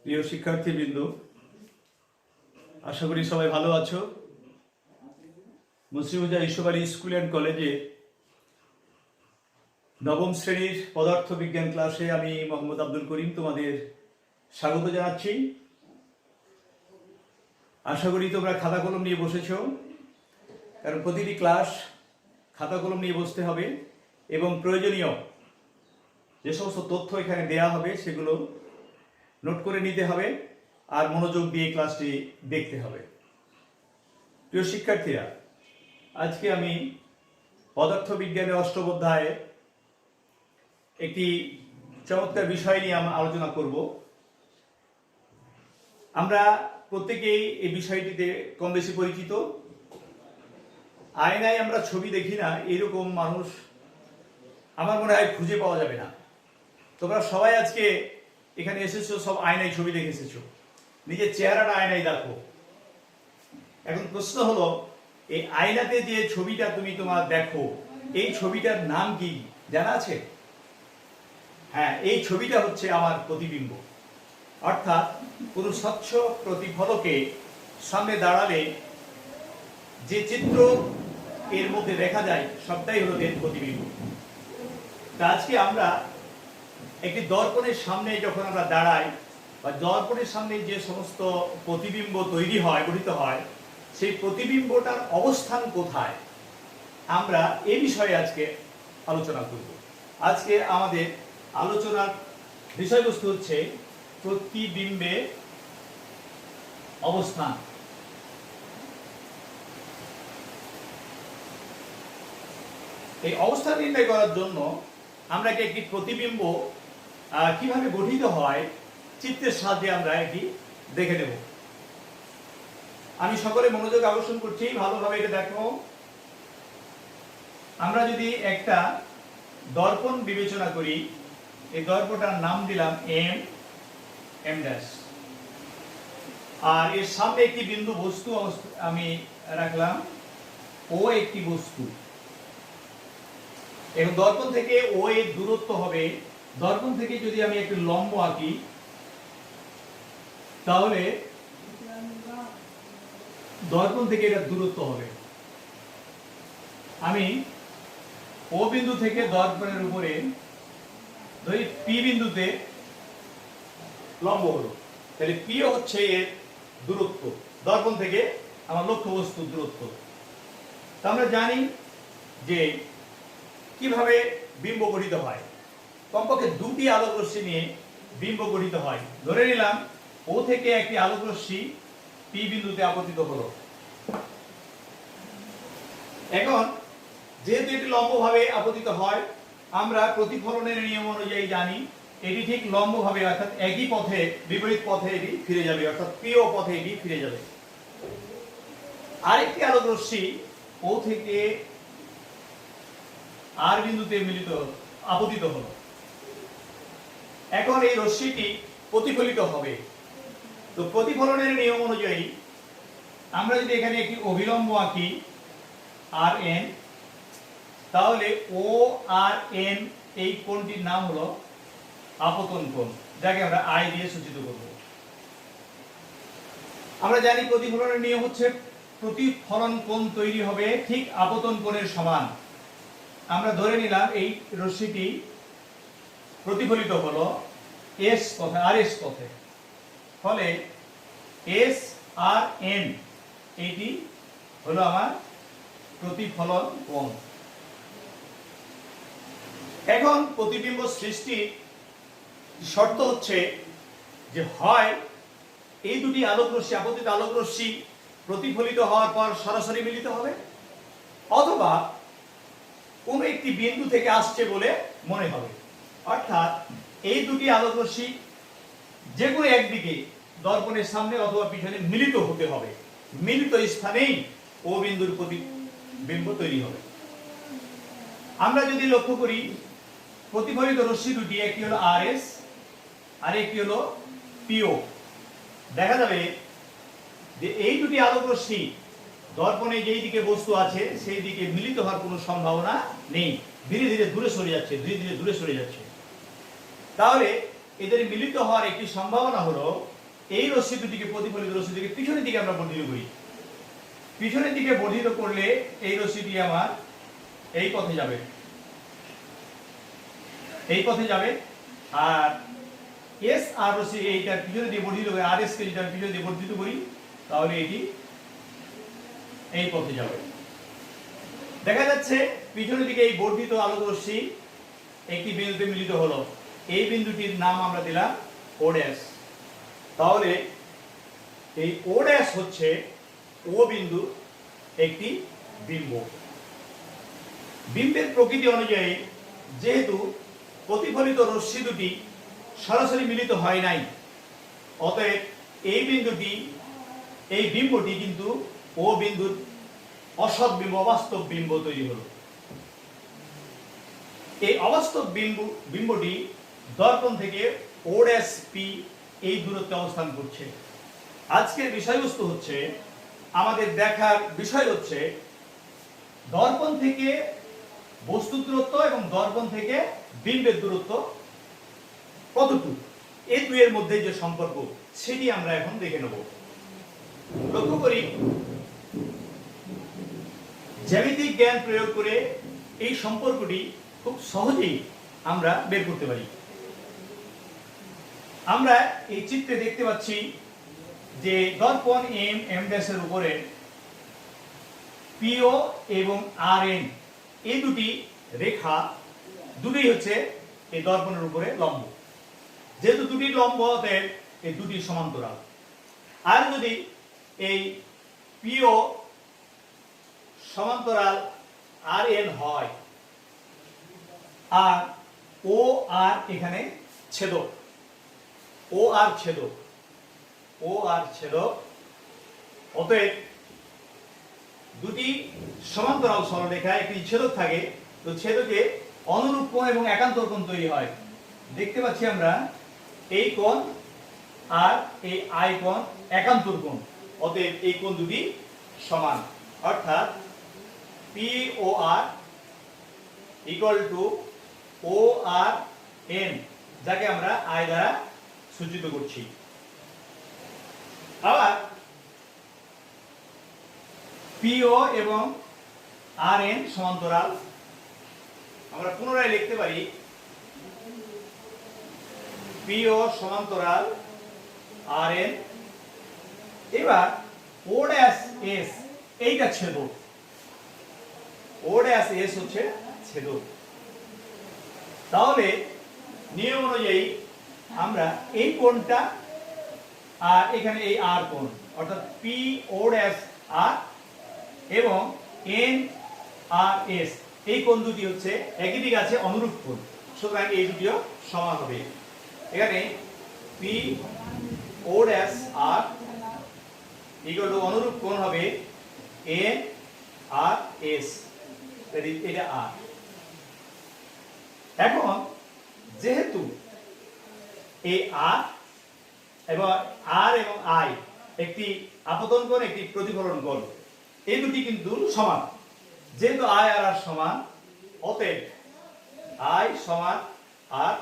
প্রিয় শিক্ষার্থীবৃন্দ, আশা করি সবাই ভালো আছো। মুসলিমুজা ইউসুফ আলী স্কুল অ্যান্ড কলেজে নবম শ্রেণীর পদার্থ বিজ্ঞান ক্লাসে আমি মোহাম্মদ আব্দুল করিম তোমাদের স্বাগত জানাচ্ছি। আশা করি তোমরা খাতা কলম নিয়ে বসেছ, কারণ প্রতিটি ক্লাস খাতা কলম নিয়ে বসতে হবে এবং প্রয়োজনীয় যে সমস্ত তথ্য এখানে দেয়া হবে সেগুলো নোট করে নিতে হবে আর মনোযোগ দিয়ে ক্লাসটি দেখতে হবে। প্রিয় শিক্ষার্থীরা, আজকে আমি পদার্থ বিজ্ঞানের অষ্টম অধ্যায়ে একটি চমৎকার বিষয় নিয়ে আলোচনা করব। আমরা প্রত্যেকেই এই বিষয়টিতে কম বেশি পরিচিত। আয়নায় আমরা ছবি দেখি না, এরকম মানুষ আমার মনে হয় খুঁজে পাওয়া যাবে না। তোমরা সবাই আজকে এখানে এসেছো, সব আয়নায় ছবি দেখে এসেছো, নিজের চেহারাটা আয়নায় দেখো। এখন প্রশ্ন হলো, এই আয়নাতে যে ছবিটা তুমি তোমার দেখো, এই ছবিটার নাম কি জানা আছে? হ্যাঁ, এই ছবিটা হচ্ছে আমার প্রতিবিম্ব। অর্থাৎ কোনো স্বচ্ছ প্রতিফলকে সামনে দাঁড়ালে যে চিত্র এর মধ্যে দেখা যায় সবটাই হলো এর প্রতিবিম্ব। তা আজকে আমরা একটি দর্পণের সামনে যখন আমরা দাঁড়াই বা দর্পণের সামনে যে সমস্ত প্রতিবিম্ব তৈরি হয়, গঠিত হয়, সেই প্রতিবিম্বটার অবস্থান কোথায়, আমরা এই বিষয়ে আজকে আলোচনা করব। আজকে আমাদের আলোচনার বিষয়বস্তু হচ্ছে প্রতিবিম্বের অবস্থান। এই অবস্থান নির্ণয় করার জন্য আমরা একটি প্রতিবিম্ব কিভাবে গঠিত হয় চিত্রের সাহায্যে আমরা এটি দেখে নেব। আমি সকলে মনোযোগ আকর্ষণ করছি, ভালোভাবে এটা দেখো। আমরা যদি একটা দর্পণ বিবেচনা করি, এই দর্পণটার নাম দিলাম এম ড্যাশ, আর এর সামনে একটি বিন্দু বস্তু আমি রাখলাম ও, একটি বস্তু। এবং দর্পণ থেকে ও এর দূরত্ব হবে, দর্পণ থেকে যদি আমি একটি লম্ব আঁকি তাহলে দর্পণ থেকে এটা দূরত্ব হবে। আমি ও বিন্দু থেকে দর্পণের উপরে ধরি পি বিন্দুতে লম্ব হলো, তাহলে পি হচ্ছে এর দূরত্ব, দর্পণ থেকে আমার লক্ষ্য বস্তুর দূরত্ব। তা আমরা জানি যে কিভাবে বিম্ব গঠিত হয়। কমপক্ষে দুটি আলোক রশ্মি নিয়ে বিম্ব গঠিত হয়। ধরে নিলাম ও থেকে একটি আলোক রশ্মি পি বিন্দুতে আপতিত হলো। এখন যেহেতু এটি লম্বভাবে আপতিত হয়, আমরা প্রতিফলনের নিয়ম অনুযায়ী জানি এটি ঠিক লম্বভাবে অর্থাৎ একই পথে, বিপরীত পথে এটি ফিরে যাবে, অর্থাৎ পিও পথে এটি ফিরে যাবে। আরেকটি আলোক রশ্মি ও থেকে আর বিন্দুতে আপতিত হলো। এখন এই রশ্মিটি প্রতিফলিত হবে। তো প্রতিফলনের নিয়ম অনুযায়ী আমরা যদি এখানে একটি অভিলম্ব আঁকি আর এন, তাহলে ও আর এন এই কোণটির নাম হলো আপতন কোণ, যাকে আমরা আই দিয়ে সূচিত করব। আমরা জানি প্রতিফলনের নিয়ম হচ্ছে প্রতিফলন কোণ তৈরি হবে ঠিক আপতন কোণের সমান। আমরা ধরে নিলাম এই রশ্মিটি প্রতিফলিত হলো এস পথে, আর এস পথে, ফলে এস আর এন এইটি হলো আমার প্রতিফলন কোণ। এখন প্রতিবিম্ব সৃষ্টির শর্ত হচ্ছে যে হয় এই দুটি আলোক রশ্মি, আপতিত আলোক রশ্মি প্রতিফলিত হওয়ার পর সরাসরি মিলিত হবে, অথবা কোন একটি বিন্দু থেকে আসছে বলে মনে হবে। অর্থাৎ এই দুটি আলোক রশ্মি যে কোনো একদিকে দর্পণের সামনে অথবা পিছনে মিলিত হতে হবে, মিলিত স্থানেই ও বিন্দুর প্রতিবিম্ব তৈরি হবে। আমরা যদি লক্ষ্য করি প্রতিফলিত রশ্মি দুটি, একটি হলো আর এস আর একটি হলো পিও, দেখা যাবে যে এই দুটি আলোক রশ্মি দর্পণে যেই দিকে বস্তু আছে সেই দিকে মিলিত হওয়ার কোনো সম্ভাবনা নেই, ধীরে ধীরে দূরে সরে যাচ্ছে, ধীরে ধীরে দূরে সরে যাচ্ছে। তাহলে এদের মিলিত হওয়ার একটি সম্ভাবনা হলো এই রশ্মি দুটিকে, প্রতিফলিত রশ্মি দুটিকে পিছনের দিকে আমরা বর্ধিত করি। পিছনের দিকে বর্ধিত করলে এই রশ্মিটি আমার এই পথে যাবে, এই পথে যাবে। আর এস আর রশ্মি এইটা পিছনে দিয়ে বর্ধিত করে, আর এস কে যদি আমি পিছনে দিয়ে বর্ধিত করি তাহলে এটি এই পথে যাবে। দেখা যাচ্ছে পিছনের দিকে এই বর্ধিত আলোক রশ্মি একটি বিন্দুতে মিলিত হলো, এই বিন্দুটির নাম আমরা দিলাম ও ড্যাশ। তাহলে এই ও ড্যাশ হচ্ছে ও বিন্দু একটি বিম্ব। বিম্বের প্রকৃতি অনুযায়ী যেহেতু প্রতিফলিত রশ্মি দুটি সরাসরি মিলিত হয় নাই, অতএব এই বিন্দুটি, এই বিম্বটি কিন্তু ও বিন্দুর অসৎ বিম্ব, অবাস্তব বিম্ব তৈরি হলো। এই অবাস্তব বিম্বটি দর্পণ থেকে ও ড্যাশ পি এই দূরত্বে অবস্থান করছে। আজকের বিষয়বস্তু হচ্ছে, আমাদের দেখার বিষয় হচ্ছে দর্পণ থেকে বস্তুর দূরত্ব এবং দর্পণ থেকে বিম্বের দূরত্ব কতটুকু, এই দুইয়ের মধ্যে যে সম্পর্ক সেটি আমরা এখন দেখে নেব। লক্ষ্য করি, জ্যামিতিক জ্ঞান প্রয়োগ করে এই সম্পর্কটি খুব সহজেই আমরা বের করতে পারি। আমরা এই চিত্রে দেখতে পাচ্ছি যে দর্পণ এম ড্যাশের উপরে পিও এবং আর এন এই দুটি রেখা দুটি হচ্ছে এই দর্পণের উপরে লম্ব। যেহেতু দুটি লম্ব, অতএব এই দুটি সমান্তরাল। আর যদি এই পিও সমান্তরাল আর এন হয় আর ও আর এখানে ছেদক, ও আর ছেদক, ও আর ছেদক, অতএব দুটি সমান্তরাল সরলরেখায় একটি ছেদক থাকে, তো ছেদকে অনুরূপ কোণ এবং একান্তর কোণ তৈরি হয়। দেখতে পাচ্ছি আমরা এই কোণ আর এই আই কোণ একান্তর কোণ, অতএব এই কোণ দুটি সমান। অর্থাৎ P O R equal to O R N, যাকে আমরা আই দ্বারা সূচিত করছি। আবার পিও এবং আর এন সমান্তরাল, আমরা পুনরায় লিখতে পারি পিও সমান্তরাল আর এন। এবার ও ড্যাশ এস এইটা ছেদক, ও ড্যাশ এস হচ্ছে ছেদক। তাহলে নিয়ম অনুযায়ী আমরা এই কোণটা আর এখানে এই আর কোণ, অর্থাৎ পি ও ড্যাশ আর এবং এন আর এস, এই কোণ দুটি হচ্ছে একই দিক আছে, অনুরূপ কোণ, সুতরাং এই দুটিও সমান হবে। এখানে P O dash R equal to অনুরূপ কোণ হবে এন আর এস, এটা আর। এখন যেহেতু এই আর এবং আই একটি আপতন কোণ, একটি প্রতিফলন কোণ, এই দুটি কিন্তু সমান। যেহেতু আই আর আর সমান, অতএব আই সমান আর।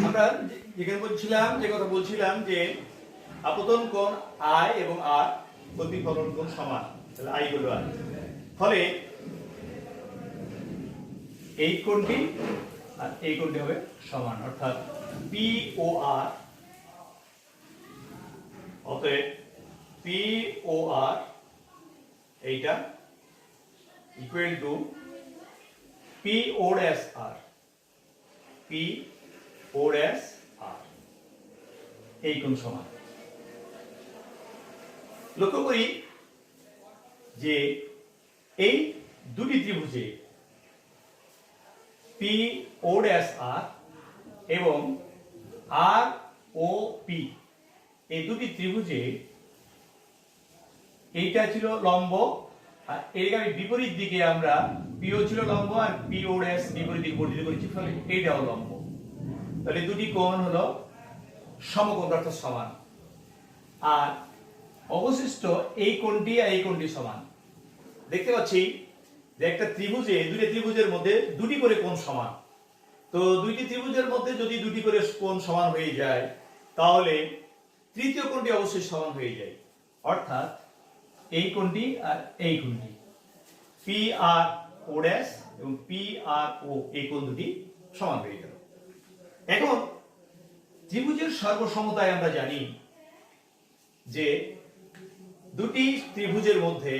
আমরা যেখানে বলছিলাম, যে কথা বলছিলাম যে আপতন কোণ আই এবং আর, প্রতিফলন কোণ সমান, তাহলে আই হলো আর। ফলে এই কোণটি আর এই কোণটি হবে সমান, অর্থাৎ পি ও আর, অতএব পি ও আর এইটা equal to P O dash R, P O dash R, এই কোণ সমান। লক্ষ্য করি যে এই দুটি ত্রিভুজে পি ও ড্যাশ আর এবং আর ও পি, এই দুটি ত্রিভুজে এইটা ছিল লম্ব, আর এর বিপরীত দিকে আমরা পিও ছিল লম্ব আর পি ও ড্যাশ বিপরীত দিকে বর্ধিত করেছি, ফলে এইটাও লম্ব। তাহলে দুটি কোণ হলো সমকোণ অর্থাৎ সমান। আর অবশিষ্ট এই কোণটি আর এই কোণটি সমান। দেখতে পাচ্ছি যে একটা ত্রিভুজে, দুটি ত্রিভুজের মধ্যে দুটি করে কোণ সমান। তো দুইটি ত্রিভুজের মধ্যে যদি দুটি করে কোণ সমান হয়ে যায়, তাহলে তৃতীয় কোণটি অবশ্যই সমান হয়ে যায়। অর্থাৎ এই কোণটি আর এই কোণটি, পি আর ও ড্যাশ এবং পি আর ও, এই কোণ দুটি সমান হয়ে গেল। এখন ত্রিভুজের সর্বসমতায় আমরা জানি যে দুটি ত্রিভুজের মধ্যে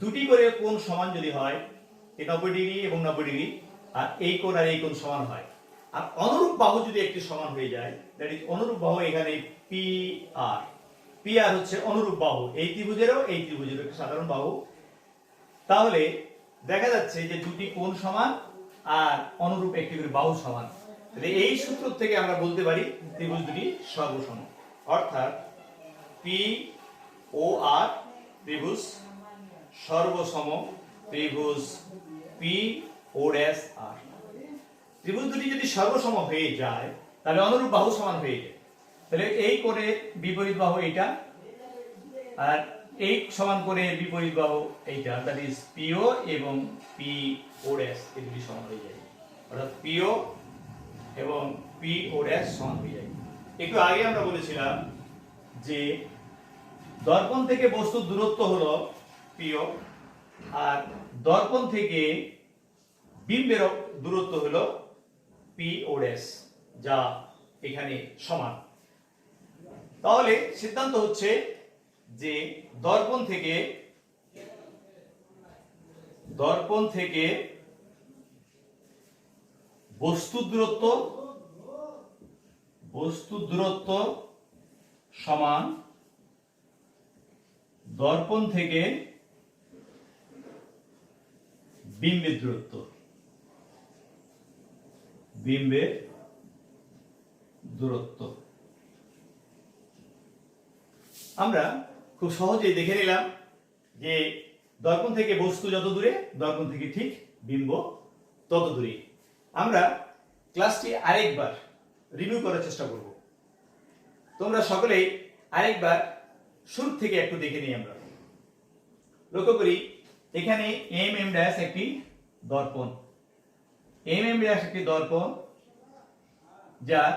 দুটি করে কোণ সমান যদি হয়, 90 ডিগ্রি এবং 90 ডিগ্রি, আর এই কোণ আর এই কোণ সমান হয়, আর অনুরূপ বাহু যদি একটি সমান হয়ে যায়, দ্যাট ইজ অনুরূপ বাহু এখানে পি আর, পি আর হচ্ছে অনুরূপ বাহু এই ত্রিভুজেরও এই ত্রিভুজেরও একটি সাধারণ বাহু, তাহলে দেখা যাচ্ছে যে দুটি কোণ সমান আর অনুরূপ একটি করে বাহু সমান। তাহলে এই সূত্র থেকে আমরা বলতে পারি ত্রিভুজ দুটি সর্বসম। অর্থাৎ পি ও আর ত্রিভুজ সর্বসম ত্রিভুজ পি ও ড্যাশ আর। ত্রিভুজ দুটি যদি সর্বসম হয়ে যায় তাহলে অনুরূপ বাহু সমান হয়ে যায়। তাহলে এই কোণের বিপরীত বাহু এইটা, আর এই সমান কোণের বিপরীত বাহু এইটা, দ্যাট ইজ পিও এবং পি ও ড্যাশ, এই দুটি সমান হয়ে যায়। অর্থাৎ পিও এবং পি ও ড্যাশ সমান হয়ে যায়। একটু আগে আমরা বলেছিলাম যে দর্পণ থেকে বস্তুর দূরত্ব হলো পিও, আর দর্পণ থেকে বিম্বের দূরত্ব হলো পি ও ড্যাশ, যা এখানে সমান। তাহলে সিদ্ধান্ত হচ্ছে যে দর্পণ থেকে বস্তুর দূরত্ব সমান দর্পণ থেকে বিম্বের দূরত্ব। আমরা খুব সহজেই দেখে নিলাম যে দর্পণ থেকে বস্তু যত দূরে, দর্পণ থেকে ঠিক বিম্ব তত দূরে। আমরা ক্লাসটি আরেকবার রিভিউ করার চেষ্টা করব। তোমরা সকলেই আরেকবার শুরু থেকে একটু দেখে নিই। আমরা লক্ষ্য করি এখানে এম এম ড্যাশ একটি দর্পণ, এম এম ড্যাশ একটি দর্পণ যার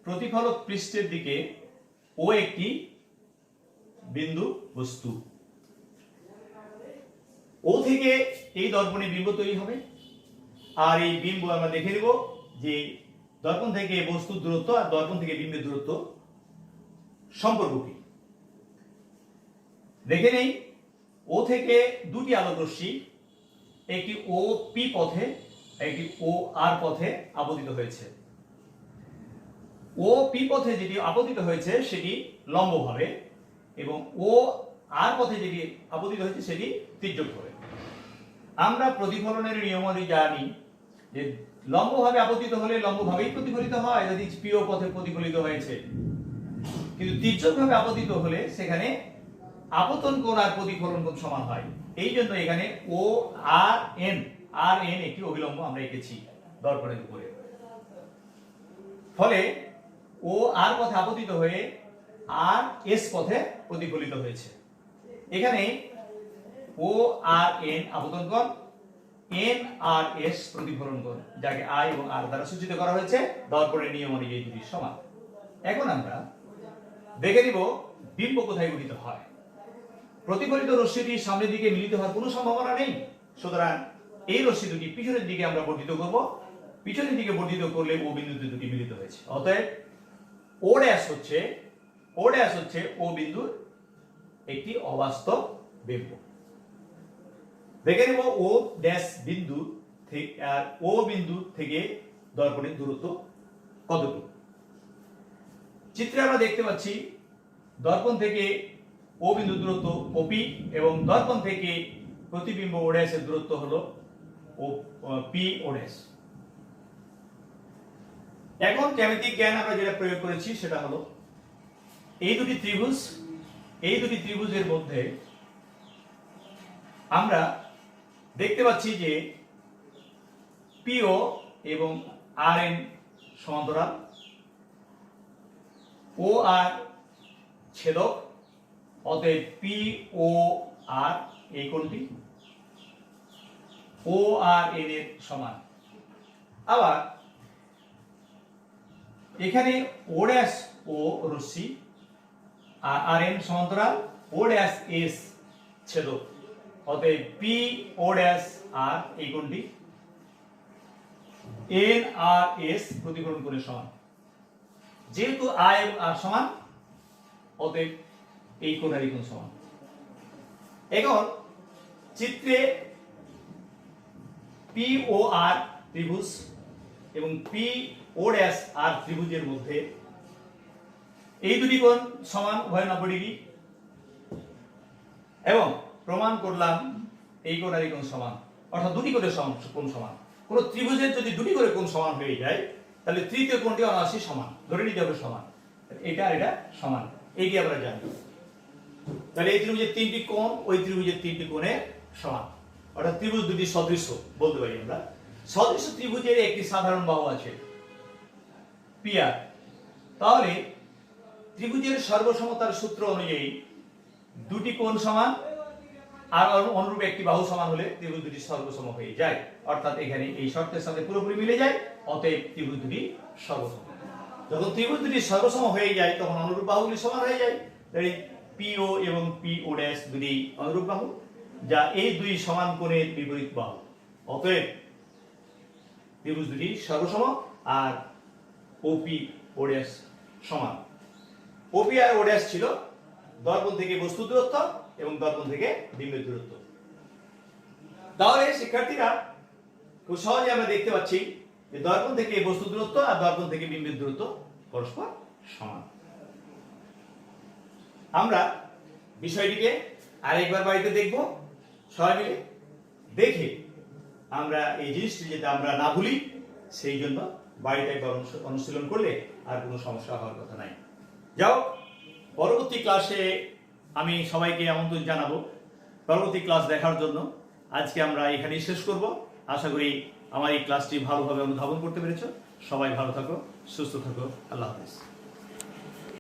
প্রতিফলক পৃষ্ঠের দিকে ও একটি বিন্দু বস্তু। ও থেকে এই দর্পণে বিম্ব তৈরি হবে, আর এই বিম্ব আমরা দেখে নেব যে দর্পণ থেকে বস্তুর দূরত্ব আর দর্পণ থেকে বিম্বের দূরত্ব সম্পর্ক কি। দেখে নেই, ও থেকে দুটি আলোক রশ্মি, একটি ও পি পথে, একটি ও আর পথে আপতিত হয়েছে। ও পি পথে যেটি আপতিত হয়েছে সেটি লম্বভাবে, এবং ও আর পথে যেটি আপতিত হয়েছে সেটি তির্যকভাবে। আমরা প্রতিফলনের নিয়মাবলী জানি যে লম্বভাবে আপতিত হলে লম্বভাবেই প্রতিফলিত হয়, যদি পিও পথে প্রতিফলিত হয়েছে। কিন্তু তির্যকভাবে আপতিত হলে সেখানে আপতন কোণ আর প্রতিফলন কোণ সমান হয়। এই জন্য এখানে ও আর এন একটি অভিলম্ব আমরা এঁকেছি দর্পণের উপরে। ফলে ও আর পথে আপতিত হয়ে আর এস পথে প্রতিফলিত হয়েছে। এখানে ও আর এন আপতন কোণ, এন আর এস প্রতিফলন কোণ, যাকে আই এবং আর দ্বারা সূচিত করা হয়েছে। দর্পণের নিয়ম অনুযায়ী এই দুটি সমান। এখন আমরা দেখে নিব বিম্ব কোথায় গঠিত হয়। প্রতিফলিত রশ্মিটি সামনের দিকে মিলিত হওয়ার কোনো সম্ভাবনা নেই, সুতরাং এই রশ্মি দুটি পিছনের দিকে আমরা বর্ধিত করব। পিছনের দিকে বর্ধিত করলে ও বিন্দুতে দুটি মিলিত হয়েছে। অতএব ও ড্যাশ হচ্ছে ও বিন্দুর একটি অবাস্তব বিম্ব। দেখে নেব ও ড্যাশ বিন্দু থেকে আর ও বিন্দু থেকে দর্পণের দূরত্ব কতটুকু। চিত্রে আমরা দেখতে পাচ্ছি দর্পণ থেকে ও বিন্দু দূরত্ব ওপি, এবং দর্পণ থেকে প্রতিবিম্ব ও ড্যাশের দূরত্ব হলো ও পি ও ড্যাশ। এখন জ্যামিতিক জ্ঞান আমরা যেটা প্রয়োগ করেছি সেটা হলো এই দুটি ত্রিভুজের মধ্যে আমরা দেখতে পাচ্ছি যে পিও এবং আর এন সমান্তরাল, ও আর ছেদক, অতএব পি ও আর এই কোণটি ও আর এন এর সমান। আবার এখানে ও ড্যাশ ও রশ্মি আর আর এন সমান্তরাল, ও ড্যাশ এস ছেদক, অতএব পি ও ড্যাশ আর এই কোণটি এন আর এস প্রতিকরণ কোণের সমান। যেহেতু আয় আর সমান, অতএব এই কোণ আর এই কোণ সমান। এখন চিত্রে পি ও আর ত্রিভুজ এবং পি ও ড্যাশ আর ত্রিভুজের মধ্যে এই দুটি কোণ সমান, উভয় 90 ডিগ্রি, এবং প্রমাণ করলাম এই কোণ আর এই কোণ সমান, অর্থাৎ দুটি কোণের কোণ সমান। কোন ত্রিভুজের যদি দুটি করে কোণ সমান হয়ে যায়, তাহলে তৃতীয় কোণটি অনায়াসি সমান, ধরে নিতে হবে সমান। এটা আর এটা সমান, এইটি আমরা জানি। তাহলে এই ত্রিভুজের তিনটি কোণ ওই ত্রিভুজের তিনটি কোণের সমান, অর্থাৎ ত্রিভুজ দুটি সদৃশ্য বলতে পারি আমরা। সদৃশ্য ত্রিভুজের একটি সাধারণ বাহু আছে পি আর। তাহলে ত্রিভুজের সর্বসমতার সূত্র অনুযায়ী দুটি কোণ সমান আর অনুরূপ একটি বাহু সমান হলে ত্রিভুজ দুটি সর্বসম হয়ে যায়, অর্থাৎ এখানে এই শর্তের সাথে পুরোপুরি মিলে যায়, অতএব ত্রিভুজ দুটি সর্বসম। যখন ত্রিভুজ দুটি সর্বসম হয়ে যায় তখন অনুরূপ বাহুগুলি সমান হয়ে যায়। তাই পিও এবং পি ও ড্যাশ দুটি অনুরূপ বাহু, যা এই দুই সমান কোণের বিপরীত বাহু, অতএব ত্রিভুজ দুটি সর্বসম আর ওপি ও ড্যাশ সমান। ওপি আর ও ড্যাশ ছিল দর্পণ থেকে বস্তু দূরত্ব এবং দর্পণ থেকে বিম্বের দূরত্ব। তাহলে শিক্ষার্থীরা খুব সহজে আমরা দেখতে পাচ্ছি যে দর্পণ থেকে বস্তু দূরত্ব আর দর্পণ থেকে বিম্বের দূরত্ব পরস্পর সমান। আমরা বিষয়টিকে আরেকবার বাড়িতে দেখব সবাই মিলে, দেখে আমরা এই জিনিসটি যাতে আমরা না ভুলি সেই জন্য বাড়িতে একবার অনুশীলন করলে আর কোনো সমস্যা হওয়ার কথা নাই। যাও, পরবর্তী ক্লাসে আমি সবাইকে আমন্ত্রণ জানাবো পরবর্তী ক্লাস দেখার জন্য। আজকে আমরা এখানেই শেষ করব। আশা করি আমার এই ক্লাসটি ভালোভাবে অনুধাবন করতে পেরেছো। সবাই ভালো থাকো, সুস্থ থাকো, আল্লাহ হাফেজ।